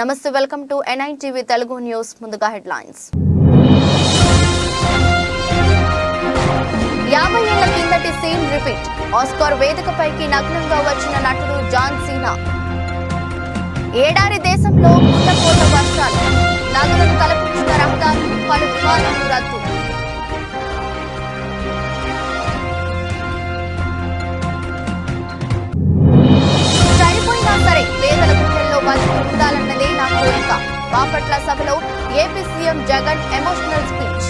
నమస్తే, welcome to N9 TV Telugu news. ముందుగా headlines. 50 ఏళ్ల కిందటి సీన్ రిపీట్. ఆస్కార్ వేదికపైకి నగ్నంగా వచ్చిన నటుడు జాన్ సీనా. ఏడారి దేశంలో కుండపోత వర్షాలు, నదులను తలపించిన రహదారులు, పలు విమానాలు రద్దు. చనిపోయినా సరే పేదల గుండెల్లో బతికి ఉండాలన్నదే నా కోరిక. బాపట్ల సభలో AP CM Jagan emotional speech.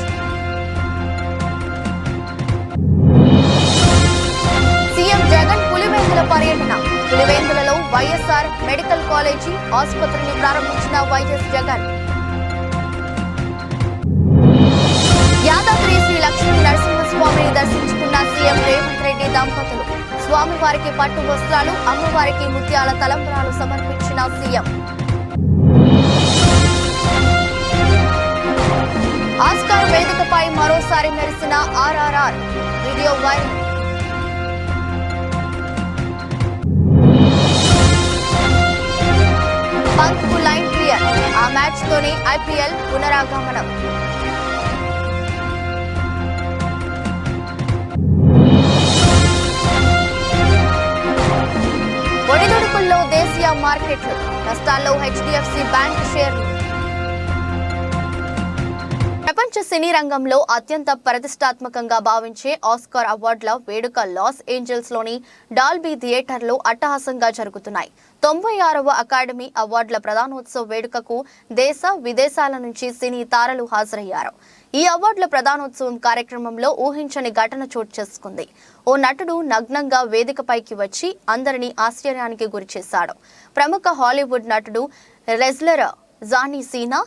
CM Jagan Pulivendula పర్యటన. పులివెందులలో వైఎస్ఆర్ మెడికల్ కాలేజీ ఆసుపత్రిని ప్రారంభించిన వైఎస్ జగన్. యాదాద్రి శ్రీ లక్ష్మీ నరసింహస్వామిని దర్శించుకున్న సీఎం రేవంత్ రెడ్డి దంపతులు. స్వామివారికి పట్టు వస్త్రాలు, అమ్మవారికి ముత్యాల తలంబ్రాలు సమర్పించిన సీఎం. ఆస్కార్ వేదికపై మరోసారి మెరిసిన ఆర్ఆర్ఆర్ వీడియో వైరల్. పంత్ కు లైన్ క్లియర్. ఆ మ్యాచ్ తోనే ఐపీఎల్ పునరాగమనం. ఒడిదుడుకుల్లో దేశీయ మార్కెట్లు, నష్టాల్లో హెచ్డిఎఫ్సి బ్యాంక్ షేర్లు. ప్రపంచ సినీ రంగంలో అత్యంత ప్రతిష్టాత్మకంగా భావించే ఆస్కార్ అవార్డుల వేడుక లాస్ ఏంజల్స్ లోని డాల్బీ థియేటర్లో అట్టహాసంగా జరుగుతున్నాయి. 96వ అకాడమీ అవార్డుల ప్రధానోత్సవ వేడుకకు దేశ విదేశాల నుంచి సినీ తారలు హాజరయ్యారు. ఈ అవార్డుల ప్రధానోత్సవం కార్యక్రమంలో ఊహించని ఘటన చోటు చేసుకుంది. ఓ నటుడు నగ్నంగా వేదికపైకి వచ్చి అందరినీ ఆశ్చర్యానికి గురిచేశాడు. ప్రముఖ హాలీవుడ్ నటుడు రెజ్లర్ జానీ సీనా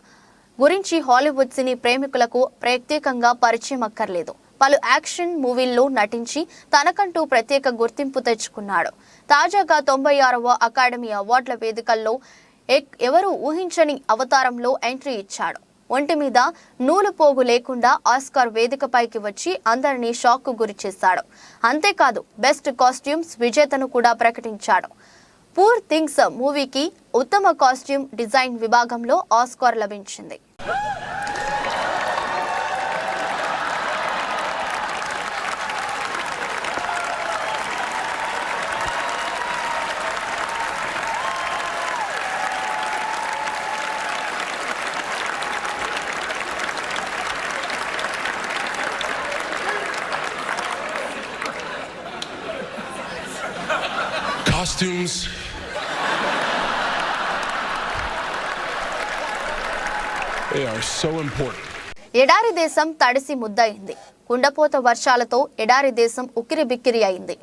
గురించి హాలీవుడ్ సినీ ప్రేమికులకు ప్రత్యేకంగా పరిచయం అక్కర్లేదు. పలు యాక్షన్ మూవీల్లో నటించి తనకంటూ ప్రత్యేక గుర్తింపు తెచ్చుకున్నాడు. తాజాగా 96వ అకాడమీ అవార్డుల వేదికల్లో ఎవరు ఊహించని అవతారంలో ఎంట్రీ ఇచ్చాడు. ఒంటి మీద నూలు పోగు లేకుండా ఆస్కార్ వేదికపైకి వచ్చి అందరినీ షాక్ కు గురి చేశాడు. అంతేకాదు బెస్ట్ కాస్ట్యూమ్స్ విజేతను కూడా ప్రకటించాడు. పూర్ థింగ్స్ మూవీకి ఉత్తమ కాస్ట్యూమ్ డిజైన్ విభాగంలో ఆస్కార్ లభించింది. Costumes. They are so important. ఎడారి దేశం తడిసి ముద్దయింది. కుండపోత వర్షాలతో ఎడారి దేశం ఉక్కిరి బిక్కిరి అయింది.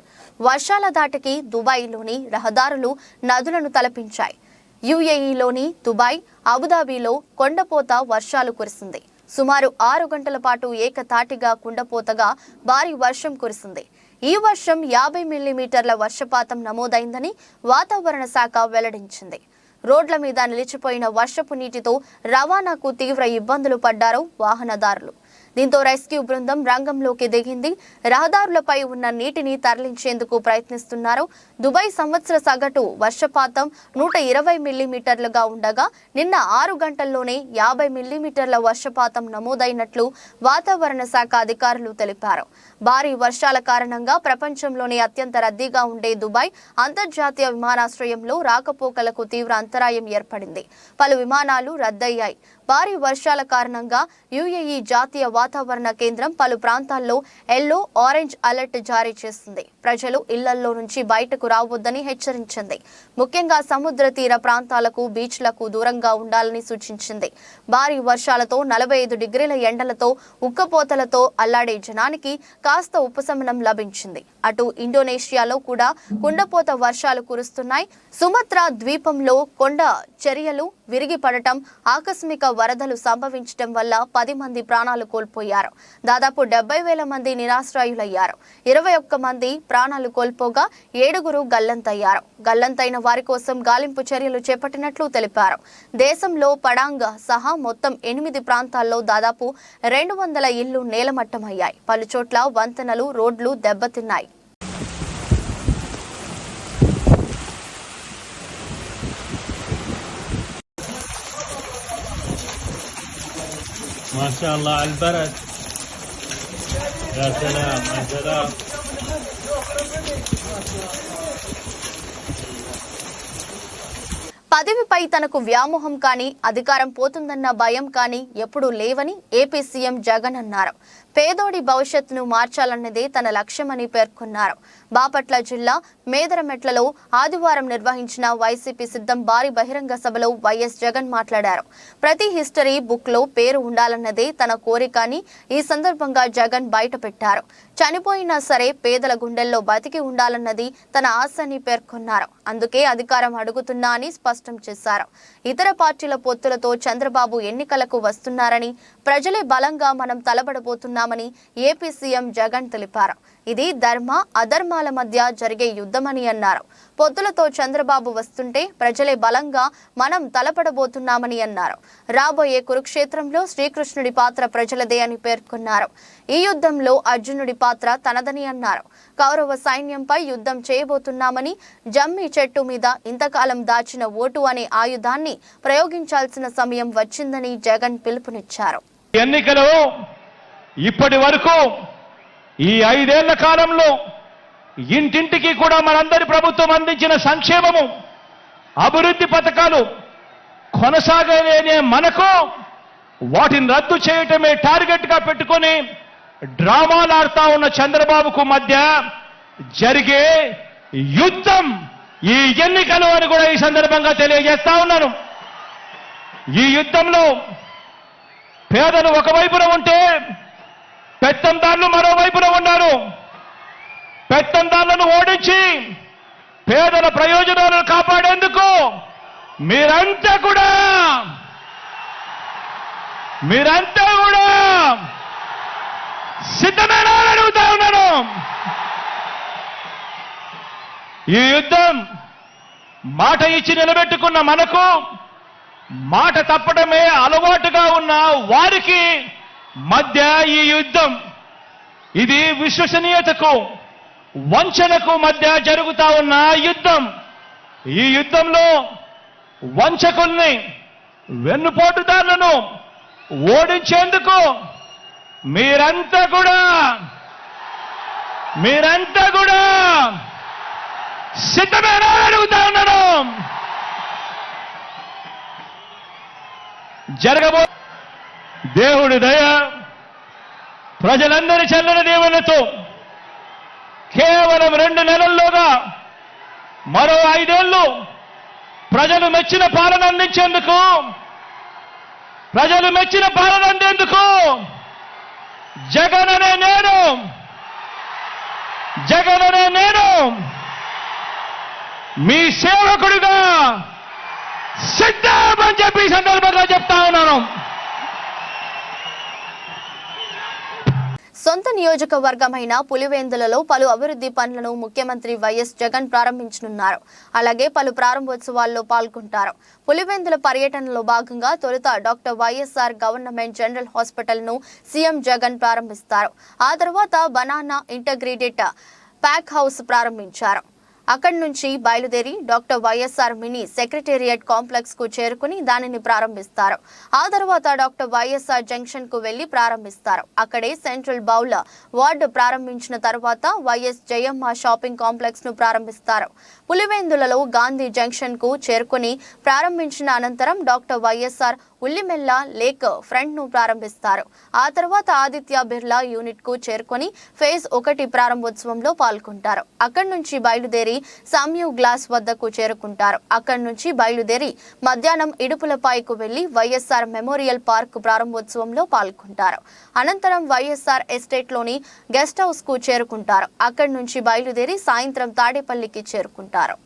వర్షాల దాటికి దుబాయ్లోని రహదారులు నదులను తలపించాయి. యుఏఈలోని దుబాయ్, అబుదాబిలో కొండపోత వర్షాలు కురిసింది. సుమారు 6 గంటల పాటు ఏకతాటిగా కుండపోతగా భారీ వర్షం కురిసింది. ఈ వర్షం 50 మిల్లీమీటర్ల వర్షపాతం నమోదైందని వాతావరణ శాఖ వెల్లడించింది. రోడ్ల మీద నిలిచిపోయిన వర్షపు నీటితో రవాణాకు తీవ్ర ఇబ్బందులు పడ్డారు వాహనదారులు. దీంతో రెస్క్యూ బృందం రంగంలోకి దిగింది. రహదారులపై ఉన్న నీటిని తరలించేందుకు ప్రయత్నిస్తున్నారు. దుబాయ్ సంవత్సర సగటు వర్షపాతం 120 మిల్లీమీటర్లుగా ఉండగా నిన్న 6 గంటల్లోనే 50 మిల్లీమీటర్ల వర్షపాతం నమోదైనట్లు వాతావరణ శాఖ అధికారులు తెలిపారు. భారీ వర్షాల కారణంగా ప్రపంచంలోనే అత్యంత రద్దీగా ఉండే దుబాయ్ అంతర్జాతీయ విమానాశ్రయంలో రాకపోకలకు తీవ్ర అంతరాయం ఏర్పడింది. పలు విమానాలు రద్దయ్యాయి. భారీ వర్షాల కారణంగా యుఏఈ జాతీయ వాతావరణ కేంద్రం పలు ప్రాంతాల్లో ఎల్లో, ఆరెంజ్ అలర్ట్ జారీ చేసింది. ప్రజలు ఇళ్లలో నుంచి బయటకు రావద్దని హెచ్చరించింది. ముఖ్యంగా సముద్ర తీర ప్రాంతాలకు, బీచ్లకు దూరంగా ఉండాలని సూచించింది. భారీ వర్షాలతో 45 డిగ్రీల ఎండలతో ఉక్కపోతలతో అల్లాడే జనానికి కాస్త ఉపశమనం లభించింది. అటు ఇండోనేషియాలో కూడా కుండపోత వర్షాలు కురుస్తున్నాయి. సుమత్రా ద్వీపంలో కొండ చర్యలు విరిగి పడటం, ఆకస్మిక వరదలు సంభవించడం వల్ల 10 మంది ప్రాణాలు కోల్పోయారు. దాదాపు 70,000 మంది నిరాశ్రయులయ్యారు. 21 మంది ప్రాణాలు కోల్పోగా 7గురు గల్లంతయ్యారు. గల్లంతైన వారి కోసం గాలింపు చర్యలు చేపట్టినట్లు తెలిపారు. దేశంలో పడాంగ్ సహా మొత్తం 8 ప్రాంతాల్లో దాదాపు 200 ఇళ్లు నేలమట్టమయ్యాయి. పలుచోట్ల వంతెనలు, రోడ్లు దెబ్బతిన్నాయి. ما شاء الله على البرد. يا سلام يا سلام. పదవిపై తనకు వ్యామోహం కానీ అధికారం పోతుందన్న భయం కానీ ఎప్పుడూ లేవని ఏపీ సీఎం జగన్ అన్నారు. పేదోడి భవిష్యత్తును మార్చాలన్నదే తన లక్ష్యమని పేర్కొన్నారు. బాపట్ల జిల్లా మేదరమెట్లలో ఆదివారం నిర్వహించిన వైసీపీ సిద్ధం భారీ బహిరంగ సభలో వైఎస్ జగన్ మాట్లాడారు. ప్రతి హిస్టరీ బుక్ లో పేరు ఉండాలన్నదే తన కోరిక అని ఈ సందర్భంగా జగన్ బయటపెట్టారు. చనిపోయినా సరే పేదల గుండెల్లో బతికి ఉండాలన్నది తన ఆశ అని పేర్కొన్నారు. అందుకే అధికారం అడుగుతున్నా అని స్పష్టం చేశారు. ఇతర పార్టీల పొత్తులతో చంద్రబాబు ఎన్నికలకు వస్తున్నారని, ప్రజలే బలంగా మనం తలబడబోతున్నామని ఏపీ సీఎం జగన్ తెలిపారు. ఇది ధర్మ అధర్మాల మధ్య జరిగే యుద్ధమని అన్నారు. పొత్తులతో చంద్రబాబు వస్తుంటే ప్రజలే బలంగా మనం తలపడబోతున్నామని అన్నారు. రాబోయే కురుక్షేత్రంలో శ్రీకృష్ణుడి పాత్ర ప్రజలదే అని పేర్కొన్నారు. ఈ యుద్ధంలో అర్జునుడి పాత్ర తనదని అన్నారు. కౌరవ సైన్యంపై యుద్ధం చేయబోతున్నామని, జమ్మి చెట్టు మీద ఇంతకాలం దాచిన ఓటు అనే ఆయుధాన్ని ప్రయోగించాల్సిన సమయం వచ్చిందని జగన్ పిలుపునిచ్చారు. ఎన్నికలు ఇప్పటి వరకు ఈ 5 ఏళ్ల కాలంలో ఇంటింటికి కూడా మనందరి ప్రభుత్వం అందించిన సంక్షేమము, అభివృద్ధి పథకాలు కొనసాగలేనే మనకు వాటిని రద్దు చేయటమే టార్గెట్ గా పెట్టుకొని డ్రామాలు ఆడుతా ఉన్న చంద్రబాబుకు మధ్య జరిగే యుద్ధం ఈ ఎన్నికలు అని కూడా ఈ సందర్భంగా తెలియజేస్తా ఉన్నాను. ఈ యుద్ధంలో పేదలు ఒకవైపున ఉంటే పెత్తందారులు మరోవైపున ఉన్నారు. పెత్తందారులను ఓడించి పేదల ప్రయోజనాలను కాపాడేందుకు మీరంతా కూడా సిద్ధమేనా అని అడుగుతా ఉన్నాను. ఈ యుద్ధం మాట ఇచ్చి నిలబెట్టుకున్న మనకు మాట తప్పడమే అలవాటుగా ఉన్న వారికి మధ్య ఈ యుద్ధం, ఇది విశ్వసనీయతకు వంచనకు మధ్య జరుగుతా ఉన్న యుద్ధం. ఈ యుద్ధంలో వంచకుల్ని, వెన్నుపోటుదారులను ఓడించేందుకు మీరంతా కూడా సిద్ధమేనా అడుగుతా ఉన్నాను. జరగబో దేవుడి దయ, ప్రజలందరి చల్లని దీవెనతో కేవలం 2 నెలల్లోగా మరో 5 ఏళ్లు ప్రజలు మెచ్చిన పాలన అందించేందుకు, జగన్ అనే నేను మీ సేవకుడిగా సిద్ధమని చెప్పి ఈ సందర్భంగా చెప్తా ఉన్నాను. సొంత నియోజకవర్గమైన పులివెందులలో పలు అభివృద్ధి పనులను ముఖ్యమంత్రి వైఎస్ జగన్ ప్రారంభించనున్నారు. అలాగే పలు ప్రారంభోత్సవాల్లో పాల్గొంటారు. పులివెందుల పర్యటనలో భాగంగా తొలుత doctor YSR government general hospital ను సీఎం జగన్ ప్రారంభిస్తారు. ఆ తర్వాత బనానా ఇంటగ్రేటెడ్ ప్యాక్ హౌస్ ప్రారంభించారు. అక్కడి నుంచి బయలుదేరి doctor YSR mini secretariat complex కు చేరుకుని దానిని ప్రారంభిస్తారు. ఆ తర్వాత డాక్టర్ వైఎస్ఆర్ జంక్షన్ కు వెళ్లి ప్రారంభిస్తారు. అక్కడే సెంట్రల్ బౌల్ వార్డు ప్రారంభించిన తర్వాత వైఎస్ జయమ్మ షాపింగ్ కాంప్లెక్స్ ను ప్రారంభిస్తారు. పులివెందులలో గాంధీ జంక్షన్ కు చేరుకుని ప్రారంభించిన అనంతరం డాక్టర్ వైఎస్ఆర్ ఉల్లిమెల్ల లేక్ ఫ్రంట్ ను ప్రారంభిస్తారు. ఆ తర్వాత ఆదిత్య బిర్లా యూనిట్ కు చేరుకొని ఫేజ్ 1 ప్రారంభోత్సవంలో పాల్గొంటారు. అక్కడి నుంచి బయలుదేరి సామ్యూ గ్లాస్ వద్దకు చేరుకుంటారు. అక్కడి నుంచి బయలుదేరి మధ్యాహ్నం ఇడుపులపాయకు వెళ్లి వైఎస్ఆర్ మెమోరియల్ పార్క్ ప్రారంభోత్సవంలో పాల్గొంటారు. అనంతరం వైఎస్ఆర్ ఎస్టేట్ లోని గెస్ట్ హౌస్ కు చేరుకుంటారు. అక్కడి నుంచి బయలుదేరి సాయంత్రం తాడేపల్లికి చేరుకుంటారు.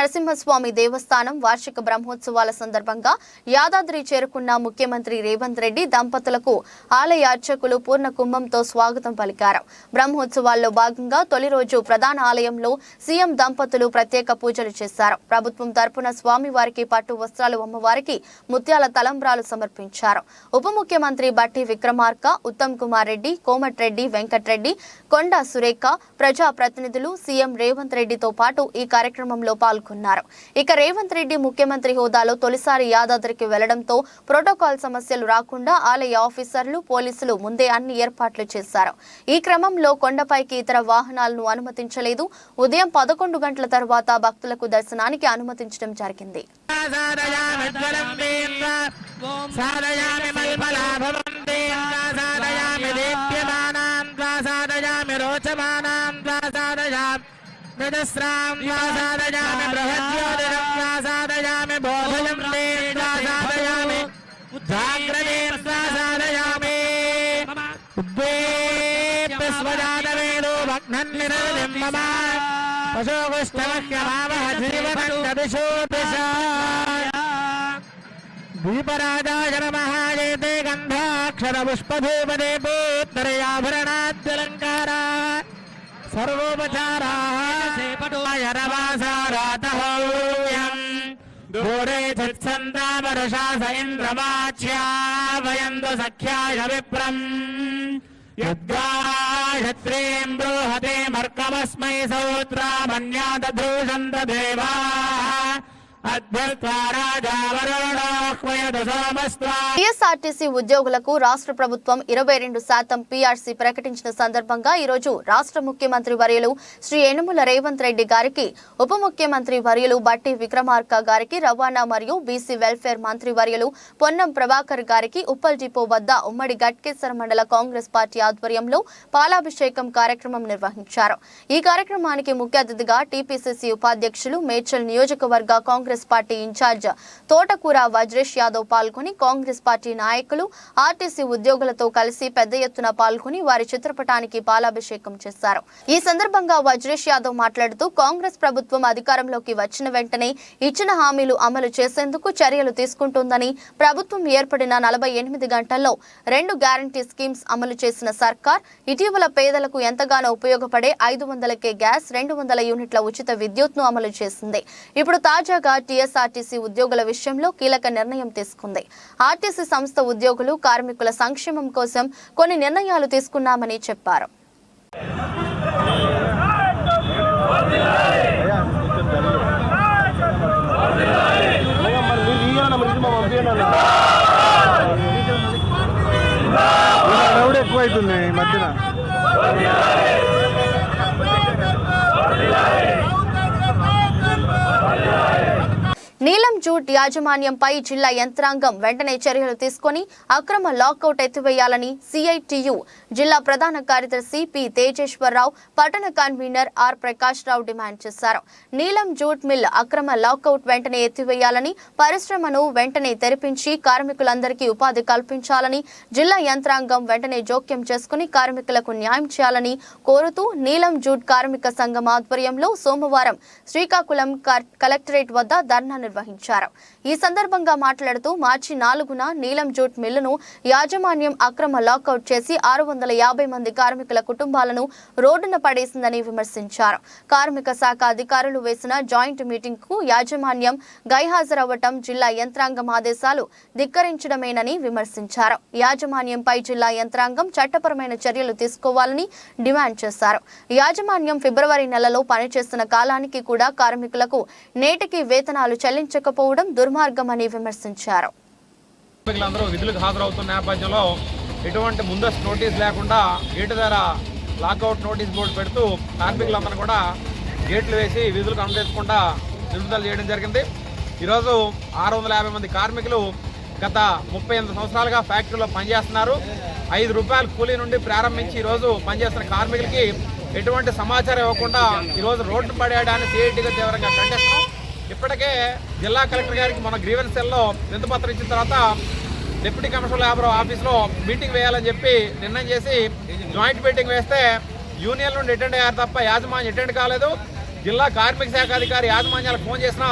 నరసింహస్వామి దేవస్థానం వార్షిక బ్రహ్మోత్సవాల సందర్భంగా యాదాద్రి చేరుకున్న ముఖ్యమంత్రి రేవంత్ రెడ్డి దంపతులకు ఆలయ అర్చకులు పూర్ణ కుంభంతో స్వాగతం పలికారు. బ్రహ్మోత్సవాల్లో భాగంగా తొలి రోజు ప్రధాన ఆలయంలో సీఎం దంపతులు ప్రత్యేక పూజలు చేశారు. ప్రభుత్వం తరపున స్వామివారికి పట్టు వస్త్రాలు, అమ్మవారికి ముత్యాల తలంబ్రాలు సమర్పించారు. ఉప ముఖ్యమంత్రి బట్టి విక్రమార్క, ఉత్తమ్ కుమార్ రెడ్డి, కోమటిరెడ్డి వెంకటరెడ్డి, కొండ సురేఖ, ప్రజా ప్రతినిధులు సీఎం రేవంత్ రెడ్డితో పాటు ఈ కార్యక్రమంలో పాల్గొన్నారు. ఇక రేవంత్ రెడ్డి ముఖ్యమంత్రి హోదాలో తొలిసారి యాదాద్రికి వెళ్లడంతో ప్రోటోకాల్ సమస్యలు రాకుండా ఆలయ ఆఫీసర్లు, పోలీసులు ముందే అన్ని ఏర్పాట్లు చేశారు. ఈ క్రమంలో కొండపైకి ఇతర వాహనాలను అనుమతించలేదు. ఉదయం 11 గంటల తర్వాత భక్తులకు దర్శనానికి అనుమతించడం జరిగింది. निदस्रां वासादयामि बृहद्योतिरं वासादयामि बोधयं दें वासादयामि जाग्रतीं वासादयामि उद्वेप्यस्वजातवेदो भग्नं निरतिं मम पशुकुष्ठमह्यभावः जीवकण्ठदिशोऽपिशाय दीपराजाय नमः एते गन्धाक्षरपुष्पधूपदीपोत्तरयाभरणाद्यलङ्कारा सर्वोपचाराः दूरे चित्सन्तामरुषा स इन्द्रमाच्या वयन्तु सख्याय विप्रम् यद्गायत्रीं बृहते मर्कमस्मै सौत्रामन्यादधूषन्त देवाः టీఎస్ఆర్టీసీ ఉద్యోగులకు రాష్ట్ర ప్రభుత్వం 22% పీఆర్సీ ప్రకటించిన సందర్భంగా ఈ రోజు రాష్ట్ర ముఖ్యమంత్రి వర్యులు శ్రీ యనుమల రేవంత్ రెడ్డి గారికి, ఉప ముఖ్యమంత్రి వర్యులు బట్టి విక్రమార్క గారికి, రవాణా మరియు బీసీ వెల్ఫేర్ మంత్రి వర్యులు పొన్నం ప్రభాకర్ గారికి ఉప్పల్ డిపో వద్ద ఉమ్మడి గట్కేసర్ మండల కాంగ్రెస్ పార్టీ ఆధ్వర్యంలో పాలాభిషేకం కార్యక్రమం నిర్వహించారు. ఈ కార్యక్రమానికి ముఖ్య అతిథిగా టీపీసీసీ ఉపాధ్యక్షులు, మేడ్చల్ నియోజకవర్గ కాంగ్రెస్ పార్టీ ఇన్ఛార్జ్ తోటకూర వజ్రేష్ యాదవ్ పాల్గొని కాంగ్రెస్ పార్టీ నాయకులు, ఆర్టీసీ ఉద్యోగులతో కలిసి పెద్ద ఎత్తున పాల్గొని వారి చిత్రపటానికి పాలాభిషేకం చేశారు. ఈ సందర్భంగా వజ్రేష్ యాదవ్ మాట్లాడుతూ కాంగ్రెస్ ప్రభుత్వం అధికారంలోకి వచ్చిన వెంటనే ఇచ్చిన హామీలు అమలు చేసేందుకు చర్యలు తీసుకుంటుందని, ప్రభుత్వం ఏర్పడిన 48 గంటల్లో 2 గ్యారంటీ స్కీమ్స్ అమలు చేసిన సర్కార్ ఇటీవల పేదలకు ఎంతగానో ఉపయోగపడే 500కే గ్యాస్, 200 యూనిట్ల ఉచిత విద్యుత్ను అమలు చేసింది. ఇప్పుడు తాజాగా టీఎస్ఆర్టీసీ ఉద్యోగుల విషయంలో కీలక నిర్ణయం తీసుకుంది. ఆర్టీసీ సంస్థ ఉద్యోగులు, కార్మికుల సంక్షేమం కోసం కొన్ని నిర్ణయాలు తీసుకున్నామని చెప్పారు. ఎక్కువైతుంది ఈ మధ్యన. నీలం జూట్ యాజమాన్యంపై జిల్లా యంత్రాంగం వెంటనే చర్యలు తీసుకుని అక్రమ లాకౌట్ ఎత్తివేయాలని సిఐటియు జిల్లా ప్రధాన కార్యదర్శి పి తేజేశ్వరరావు, పట్టణ convenor R Prakash Rao demand చేశారు. నీలం జూట్ మిల్ అక్రమ లాకౌట్ వెంటనే ఎత్తివేయాలని, పరిశ్రమను వెంటనే తెరిపించి కార్మికులందరికీ ఉపాధి కల్పించాలని, జిల్లా యంత్రాంగం వెంటనే జోక్యం చేసుకుని కార్మికులకు న్యాయం చేయాలని కోరుతూ నీలం జూట్ కార్మిక సంఘం ఆధ్వర్యంలో సోమవారం శ్రీకాకుళం కలెక్టరేట్ వద్ద ధర్నా నిర్వహించారు. ఈ సందర్భంగా మాట్లాడుతూ మార్చి 4న నీలం జూట్ మిల్లును యాజమాన్యం అక్రమ లాకౌట్ చేసి 650 మంది కార్మికుల కుటుంబాలను రోడ్డున పడేసిందని విమర్శించారు. కార్మిక శాఖ అధికారులు వేసిన జాయింట్ మీటింగ్ కు యాజమాన్యం గైహాజరవ్వటం జిల్లా యంత్రాంగం ఆదేశాలు ధిక్కరించడమేనని విమర్శించారు. యాజమాన్యంపై జిల్లా యంత్రాంగం చట్టపరమైన చర్యలు తీసుకోవాలని డిమాండ్ చేశారు. యాజమాన్యం ఫిబ్రవరి నెలలో పనిచేస్తున్న కాలానికి కూడా కార్మికులకు నేటికి వేతనాలు చెల్లించకపోవడం దుర్మార్గమని విమర్శించారు. కార్మికులందరూ విధులకు హాజరవుతున్న నేపథ్యంలో ఎటువంటి ముందస్తు నోటీస్ లేకుండా గేటు ధర లాకౌట్ నోటీస్ బోర్డు పెడుతూ కార్మికులందరూ కూడా గేట్లు వేసి విధులకు అనుమతించకుండా నిలుపుదల చేయడం జరిగింది. ఈరోజు 650 మంది కార్మికులు గత 38 సంవత్సరాలుగా ఫ్యాక్టరీలో పనిచేస్తున్నారు. 5 రూపాయల కూలీ నుండి ప్రారంభించి ఈరోజు పనిచేస్తున్న కార్మికులకి ఎటువంటి సమాచారం ఇవ్వకుండా ఈరోజు రోడ్డు పడేయడాన్ని సిఐటిగా తీవ్రంగా ఖండిస్తున్నాం. ఇప్పటికే జిల్లా కలెక్టర్ గారికి మన గ్రీవెన్స్ సెల్లో వినతిపత్రం ఇచ్చిన తర్వాత డిప్యూటీ కమిషనర్ లేబర్ ఆఫీస్లో మీటింగ్ వేయాలని చెప్పి నిర్ణయం చేసి జాయింట్ మీటింగ్ వేస్తే యూనియన్ నుండి అటెండ్ అయ్యారు తప్ప యాజమాన్యం అటెండ్ కాలేదు. జిల్లా కార్మిక శాఖ అధికారి యాజమాన్యాలకు ఫోన్ చేసినా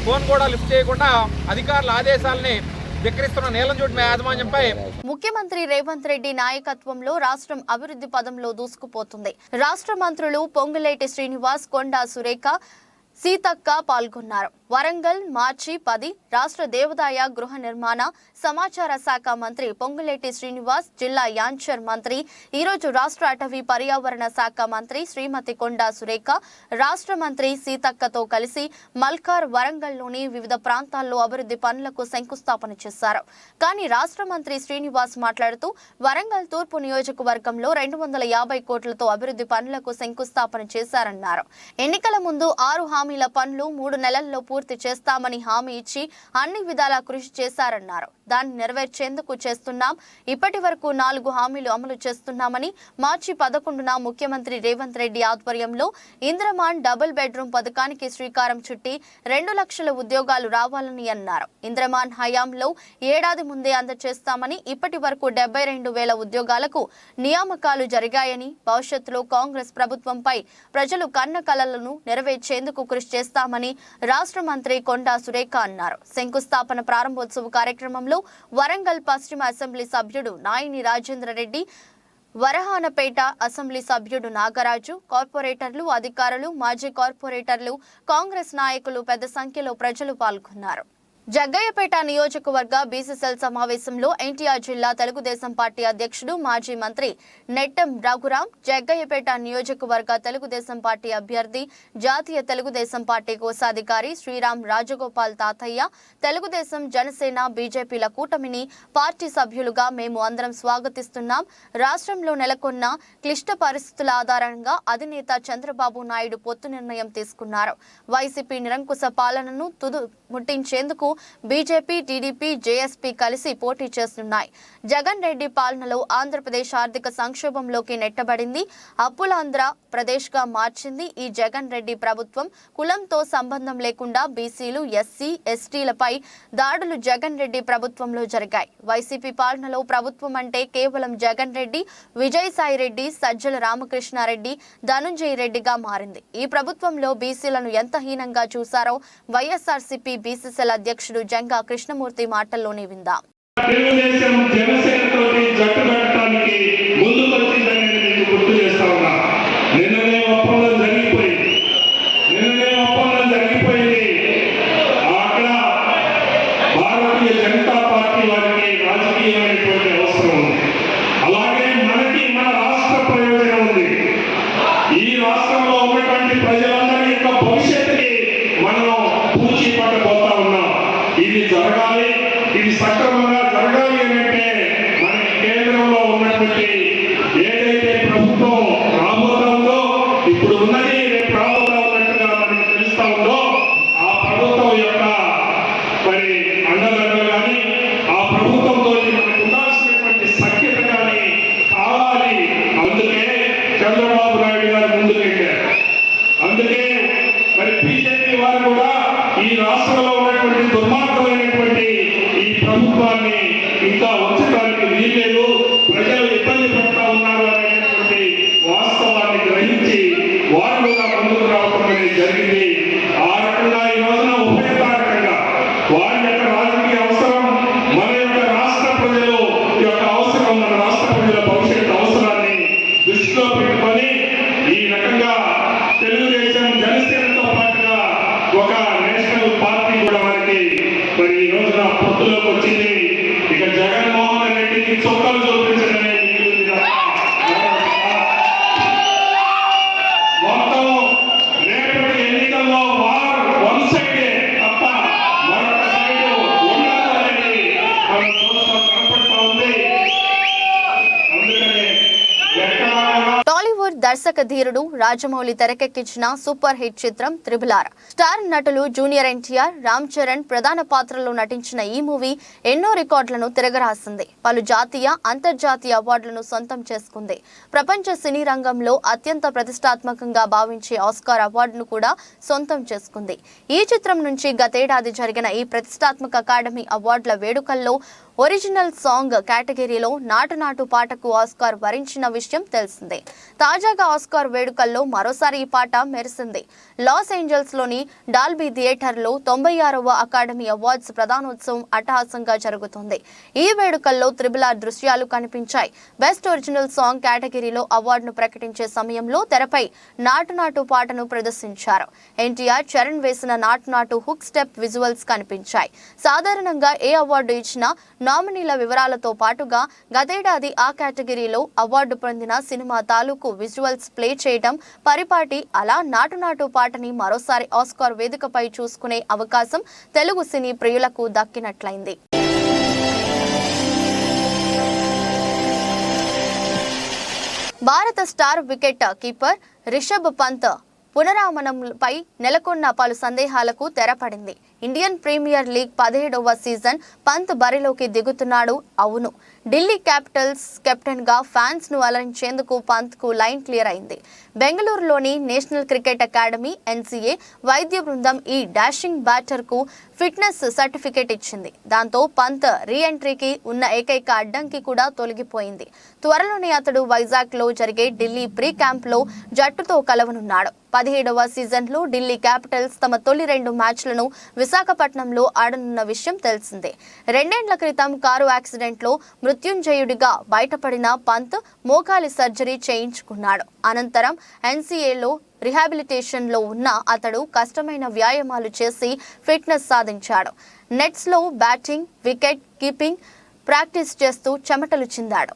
ఫోన్ కూడా లిఫ్ట్ చేయకుండా అధికారుల ఆదేశాలని ధిక్కరిస్తున్న నీలంచూటి యాజమాన్యంపై ముఖ్యమంత్రి రేవంత్ రెడ్డి నాయకత్వంలో రాష్ట్రం అభివృద్ధి పదంలో దూసుకుపోతుంది. రాష్ట్ర మంత్రులు పొంగులేటి శ్రీనివాస్, కొండా సురేఖ, సీతక్క పాల్గొన్నారు. వరంగల్ మార్చి 10 రాష్ట్ర దేవాదాయ గృహ నిర్మాణ సమాచార శాఖ మంత్రి పొంగులేటి శ్రీనివాస్, జిల్లా యాంచర్ మంత్రి, ఈరోజు రాష్ట్ర అటవీ పర్యావరణ శాఖ మంత్రి శ్రీమతి కొండా సురేఖ, రాష్ట్ర మంత్రి సీతక్కతో కలిసి మల్కార్, వరంగల్లోని వివిధ ప్రాంతాల్లో అభివృద్ధి పనులకు శంకుస్థాపన చేశారు. కానీ రాష్ట్ర మంత్రి శ్రీనివాస్ మాట్లాడుతూ వరంగల్ తూర్పు నియోజకవర్గంలో 250 కోట్లతో అభివృద్ధి పనులకు శంకుస్థాపన చేశారన్నారు. ఎన్నికల ముందు 6 హామీల పనులు 3 నెలల్లో పూర్తి చేస్తామని హామీ ఇచ్చి అన్ని విధాలా కృషి చేశారన్నారు. దాన్ని నెరవేర్చేందుకు చేస్తున్నాం. ఇప్పటి వరకు 4 హామీలు అమలు చేస్తున్నామని, మార్చి 11న ముఖ్యమంత్రి రేవంత్ రెడ్డి ఆధ్వర్యంలో ఇంద్రమాన్ డబుల్ బెడ్రూమ్ పథకానికి శ్రీకారం చుట్టి 2 లక్షల ఉద్యోగాలు రావాలని అన్నారు. ఇంద్రమాన్ హయాంలో ఏడాది ముందే అందజేస్తామని, ఇప్పటి వరకు 72,000 ఉద్యోగాలకు నియామకాలు జరిగాయని, భవిష్యత్తులో కాంగ్రెస్ ప్రభుత్వంపై ప్రజలు కన్న కలలను నెరవేర్చేందుకు కృషి చేస్తామని రాష్ట్ర మంత్రి కొండా సురేఖ అన్నారు. శంకుస్థాపన ప్రారంభోత్సవ కార్యక్రమంలో వరంగల్ పశ్చిమ అసెంబ్లీ సభ్యుడు నాయిని రాజేంద్ర రెడ్డి, వరహానపేట అసెంబ్లీ సభ్యుడు నాగరాజు, కార్పొరేటర్లు, అధికారులు, మాజీ కార్పొరేటర్లు, కాంగ్రెస్ నాయకులు పెద్ద సంఖ్యలో ప్రజలు పాల్గొన్నారు. జగ్గయ్యపేట నియోజకవర్గ బీసీసీఎల్ సమావేశంలో ఎన్టీఆర్ జిల్లా తెలుగుదేశం పార్టీ అధ్యక్షుడు, మాజీ మంత్రి నెట్టెం రఘురాం, జగ్గయ్యపేట నియోజకవర్గ తెలుగుదేశం పార్టీ అభ్యర్థి, జాతీయ తెలుగుదేశం పార్టీ కోశాధికారి శ్రీరామ్ రాజగోపాల్ తాతయ్య, తెలుగుదేశం, జనసేన, బీజేపీల కూటమిని పార్టీ సభ్యులుగా మేము అందరం స్వాగతిస్తున్నాం. రాష్ట్రంలో నెలకొన్న క్లిష్ట పరిస్థితుల ఆధారంగా అధినేత చంద్రబాబు నాయుడు పొత్తు నిర్ణయం తీసుకున్నారు. వైసీపీ నిరంకుశ పాలనను తుది ముట్టించేందుకు బీజేపీ, టీడీపీ, జేఎస్పీ కలిసి పోటీ చేస్తున్నాయి. జగన్ రెడ్డి పాలనలో ఆంధ్రప్రదేశ్ ఆర్థిక సంక్షోభంలోకి నెట్టబడింది. అప్పులాంధ్ర ప్రదేశ్గా మార్చింది. ఈ జగన్ రెడ్డి ప్రభుత్వం కులంతో సంబంధం లేకుండా బీసీలు, ఎస్సీ, ఎస్టీలపై దాడులు జగన్ రెడ్డి ప్రభుత్వంలో జరిగాయి. వైసీపీ పాలనలో ప్రభుత్వం అంటే కేవలం జగన్ రెడ్డి, విజయసాయి రెడ్డి, సజ్జల రామకృష్ణారెడ్డి, ధనుంజయ రెడ్డిగా మారింది. ఈ ప్రభుత్వంలో బీసీలను ఎంత హీనంగా చూశారో వైఎస్ఆర్సీపీ బీసీసీఎల్ అధ్యక్షుడు జంగా కృష్ణమూర్తి మాటల్లోనే విందాం. తెలుగుదేశం జనసేనతో జట్టు కట్టడానికి ముందుకొచ్చిందని మీకు గుర్తు చేస్తా ఉన్నా. నిన్ననే ఒప్పందం జరిగిపోయింది. అక్కడ భారతీయ జనతా పార్టీ వారికి రాజకీయమైనటువంటి అవసరం ఉంది. అలాగే మనకి మన రాష్ట్ర ప్రయోజనం ఉంది. ఈ రాష్ట్రంలో ఉన్నటువంటి ప్రజలందరి యొక్క భవిష్యత్తుకి మనం పూచి పట్టబోతా ఉన్నాం. ఇది జరగాలి, ఇది సక్రమంగా జరగాలి అంటే మనకి కేంద్రంలో ఉన్నటువంటి ఏదైతే ప్రభుత్వం రాబోతా ఉందో, ఇప్పుడు ఉన్నది రేపు రాబోతా ఉన్నట్టుగా మనకి తెలుస్తా ఉందో, ఆ ప్రభుత్వం యొక్క మరి అండదండలు కానీ, ఆ ప్రభుత్వంతో మనకు ఉండాల్సినటువంటి సఖ్యత కానీ కావాలి. అందుకే చంద్రబాబు నాయుడు గారు ముందుకెళ్ళారు. అందుకే మరి బీజేపీ వారు కూడా ఈ రాష్ట్రంలో ఉన్నటువంటి దుర్మార్గమైనటువంటి ఈ ప్రభుత్వాన్ని ఇంకా ఉంచడానికి వీల్లేదు, ప్రజలు ఇబ్బంది పడుతూ ఉన్నారు అనేటువంటి వాస్తవాన్ని గ్రహించి వారు కూడా ముందుకు రావడం అనేది జరిగింది. ఆ రకంగా ఈ రోజున ఉపయోగకరంగా వారి యొక్క రాజకీయ అవసరం, మన యొక్క రాష్ట్ర ప్రజలు యొక్క అవసరం, మన రాష్ట్ర ప్రజల భవిష్యత్తు అవసరాన్ని దృష్టిలో పెట్టుకొని ఈ రకంగా తెలుగుదేశం, జనసేనతో పాటుగా ఒక నేషనల్ పార్టీ కూడా మనకి మరి ఈ రోజున పొత్తులోకి వచ్చింది. ఇక జగన్మోహన్ రెడ్డికి చొక్కలు చూపించడమే మిగిలింది తప్ప మొత్తం రేపటి ఎన్నికల్లో వన్ సైడే తప్ప మరొక సైడ్ ఉండదు అనేది మనం చూస్తాం, కనపడతా ఉంది. అందుకనే టాలీవుడ్ దర్శక ధీరుడు రాజమౌళి తెరకెక్కించిన సూపర్ హిట్ చిత్రం త్రిబుల్.ఆర్. స్టార్ నటులు జూనియర్ ఎన్టీఆర్, రామ్ చరణ్ ప్రధాన పాత్రలో నటించిన ఈ మూవీ ఎన్నో రికార్డులను తిరగరాసింది. పలు జాతీయ, అంతర్జాతీయ అవార్డులను సొంతం చేసుకుంది. ప్రపంచ సినీ రంగంలో అత్యంత ప్రతిష్టాత్మకంగా భావించే ఆస్కార్ అవార్డును కూడా సొంతం చేసుకుంది. ఈ చిత్రం నుంచి గతేడాది జరిగిన ఈ ప్రతిష్టాత్మక అకాడమీ అవార్డుల వేడుకల్లో ఒరిజినల్ సాంగ్ కేటగిరీలో నాటు నాటు పాటకు ఆస్కార్ వరించిన విషయం తెలిసిందే. తాజాగా ఆస్కార్ వేడుకల్లో మరోసారి ఈ పాట మెరిసింది. లాస్ ఏంజల్స్ లోని డాల్బీ థియేటర్లో 96వ అకాడమీ అవార్డ్స్ ప్రధానోత్సవం అట్టహాసంగా జరుగుతుంది. ఈ వేడుకల్లో RRR దృశ్యాలు కనిపించాయి. బెస్ట్ ఒరిజినల్ సాంగ్ కేటగిరీలో అవార్డును ప్రకటించే సమయంలో తెరపై నాటు నాటు పాటను ప్రదర్శించారు. ఎన్టీఆర్, చరణ్ వేసిన నాటు నాటు హుక్ స్టెప్ విజువల్స్ కనిపించాయి. సాధారణంగా ఏ అవార్డు ఇచ్చినా నామినీల వివరాలతో పాటుగా గతేడాది ఆ కేటగిరీలో అవార్డు పొందిన సినిమా తాలూకు విజువల్స్ ప్లే చేయడం పరిపాటి. అలా నాటు నాటు పాటని మరోసారి ఆస్కార్ వేదికపై చూసుకునే అవకాశం తెలుగు సినీ ప్రియులకు దక్కినట్లయింది. భారత star wicket keeper Rishabh Pant పునరాగమనంపై నెలకొన్న పలు సందేహాలకు తెరపడింది. ఇండియన్ ప్రీమియర్ లీగ్ 17వ సీజన్ పంత్ బరిలోకి దిగుతున్నాడు. అవును, ఢిల్లీ క్యాపిటల్స్ కెప్టెన్ గా ఫ్యాన్స్ ను అలరించేందుకు పంత్ కు లైన్ క్లియర్ అయింది. బెంగళూరులోని నేషనల్ క్రికెట్ అకాడమీ NCA వైద్య బృందం ఈ డాషింగ్ బ్యాటర్ కు ఫిట్నెస్ సర్టిఫికేట్ ఇచ్చింది. దాంతో పంత్ రీ ఎంట్రీకి ఉన్న ఏకైక అడ్డంకి కూడా తొలగిపోయింది. త్వరలోనే అతడు వైజాగ్ లో జరిగే ఢిల్లీ ప్రీ క్యాంప్ లో జట్టుతో కలవనున్నాడు. 17వ సీజన్ లో ఢిల్లీ క్యాపిటల్స్ తమ తొలి 2 మ్యాచ్లను విశాఖపట్నంలో ఆడనున్న విషయం తెలిసిందే. 2 ఏళ్ల క్రితం కారు యాక్సిడెంట్ లో మృత్యుంజయుడిగా బయటపడిన పంత్ మోకాలి సర్జరీ చేయించుకున్నాడు. అనంతరం NCAలో రిహాబిలిటేషన్ లో ఉన్న అతడు కష్టమైన వ్యాయామాలు చేసి ఫిట్నెస్ సాధించాడు. నెట్స్ లో బ్యాటింగ్, వికెట్ కీపింగ్ ప్రాక్టీస్ చేస్తూ చెమటలు చిందాడు.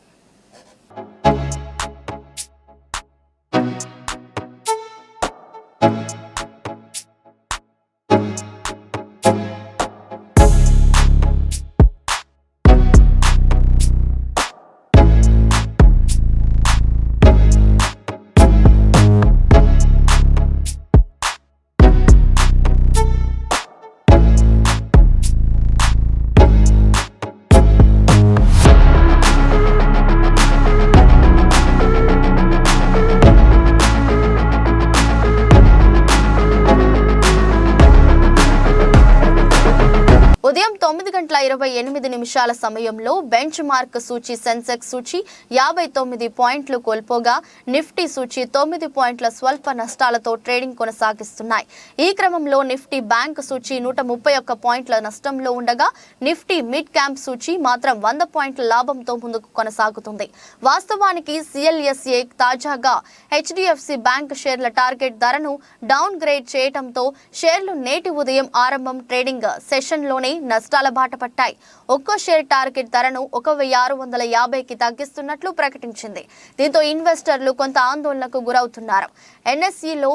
ఉదయం 9:28 సమయంలో బెంచ్ మార్క్ సూచి సెన్సెక్స్ సూచి 59 పాయింట్లు కోల్పోగా నిఫ్టీ సూచి 9 పాయింట్ల స్వల్ప నష్టాలతో ట్రేడింగ్ కొనసాగిస్తున్నాయి. ఈ క్రమంలో నిఫ్టీ బ్యాంక్ సూచి 131 పాయింట్ల నష్టంలో ఉండగా నిఫ్టీ మిడ్ క్యాప్ సూచి మాత్రం 100 పాయింట్ల లాభంతో ముందుకు కొనసాగుతుంది. వాస్తవానికి CLSA తాజాగా HDFC బ్యాంక్ షేర్ల టార్గెట్ ధరను డౌన్ గ్రేడ్ చేయడంతో షేర్లు నేటి ఉదయం ఆరంభం ట్రేడింగ్ సెషన్లోనే నష్టాల బాట పట్టాయి. ఒక్కో షేర్ టార్గెట్ ధరను 1650కి తగ్గిస్తున్నట్లు ప్రకటించింది. దీంతో ఇన్వెస్టర్లు కొంత ఆందోళనకు గురవుతున్నారు. NSEలో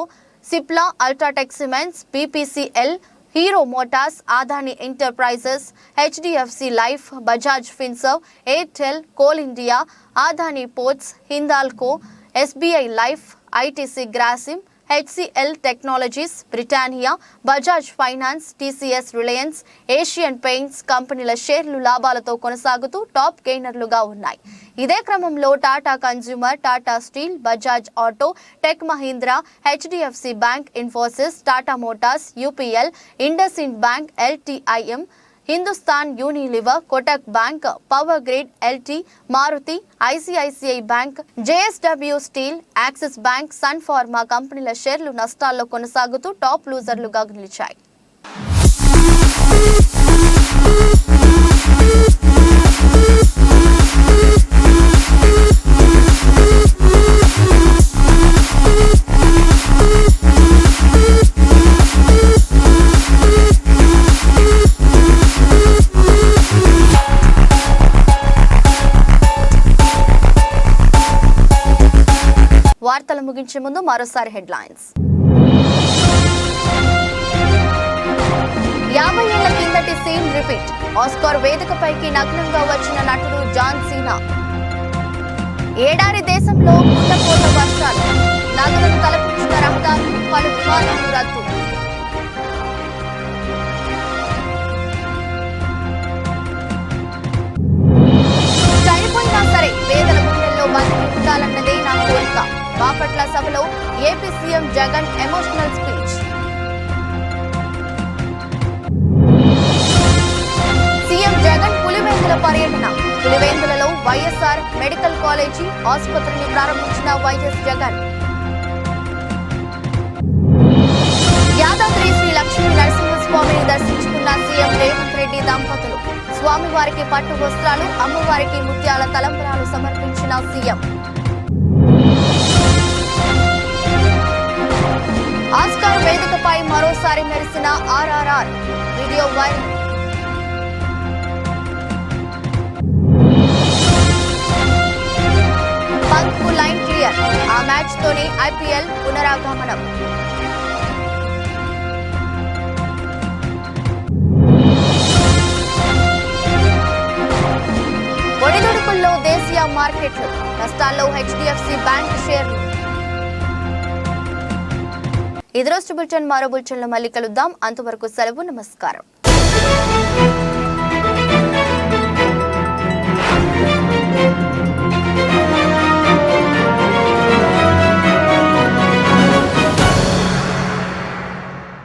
Cipla, UltraTech Cements, BPCL, Hero Motors, Adani Enterprises, HDFC Life, Bajaj Finserv, Airtel, Coal India, Adani Ports, Hindalco, SBI Life, ITC Grasim, HCL Technologies, Britannia, Bajaj Finance, TCS, Reliance, Asian Paints కంపెనీల షేర్లు లాభాలతో కొనసాగుతూ టాప్ గెయినర్లుగా ఉన్నాయి. ఇదే క్రమంలో Tata Consumer, Tata Steel, Bajaj Auto, Tech Mahindra, HDFC Bank, Infosys, Tata Motors, UPL, IndusInd Bank, LTIM, Hindustan Unilever, Kotak Bank, Power Grid, LT, Maruti, ICICI Bank, JSW Steel, Axis Bank, Sun Pharma కంపెనీల షేర్లు నష్టాల్లో కొనసాగుతూ టాప్ లూజర్లుగా నిలిచాయి. వార్తలు ముగించే ముందు మరోసారి హెడ్లైన్స్. 50 ఏళ్ల కిందటి సీన్ రిపీట్. ఆస్కార్ వేదికపైకి నగ్నంగా వచ్చిన నటుడు జాన్ సీనా. ఏడారి దేశంలో కుండపోత వర్షాలు, నదులను తలపించిన రహదారులు, పలు విమానాలు రద్దు. చనిపోయినా సరే పేదల గుండెల్లో బతికి ఉండాలన్నదే నా కోరిక. బాపట్ల సభలో AP CM Jagan emotional speech. CM Jagan Pulivendula రోజుల పర్యటన. పులివెందులలో వైఎస్ఆర్ మెడికల్ కాలేజీ ఆసుపత్రిని ప్రారంభించిన వైఎస్ జగన్. యాదాద్రి శ్రీ లక్ష్మీ నరసింహస్వామిని దర్శించుకున్న సీఎం రేవంత్ రెడ్డి దంపతులు. స్వామివారికి పట్టు వస్త్రాలు, అమ్మవారికి ముత్యాల తలంబరాలు సమర్పించిన సీఎం. ఆస్కార్ వేదికపై మరోసారి మెరిసిన ఆర్ఆర్ఆర్. Video viral. పంత్ కు లైన్ క్లియర్. ఆ మ్యాచ్ తోనే ఐపీఎల్ పునరాగమనం. ఒడిదుడుకుల్లో దేశీయ మార్కెట్లు. నష్టాల్లో హెచ్డిఎఫ్సి బ్యాంక్ షేర్లు. ఇది రోజు బులెటిన్. మరో బులెటిన్లో మళ్ళీ కలుద్దాం. అంతవరకు సెలవు. నమస్కారం.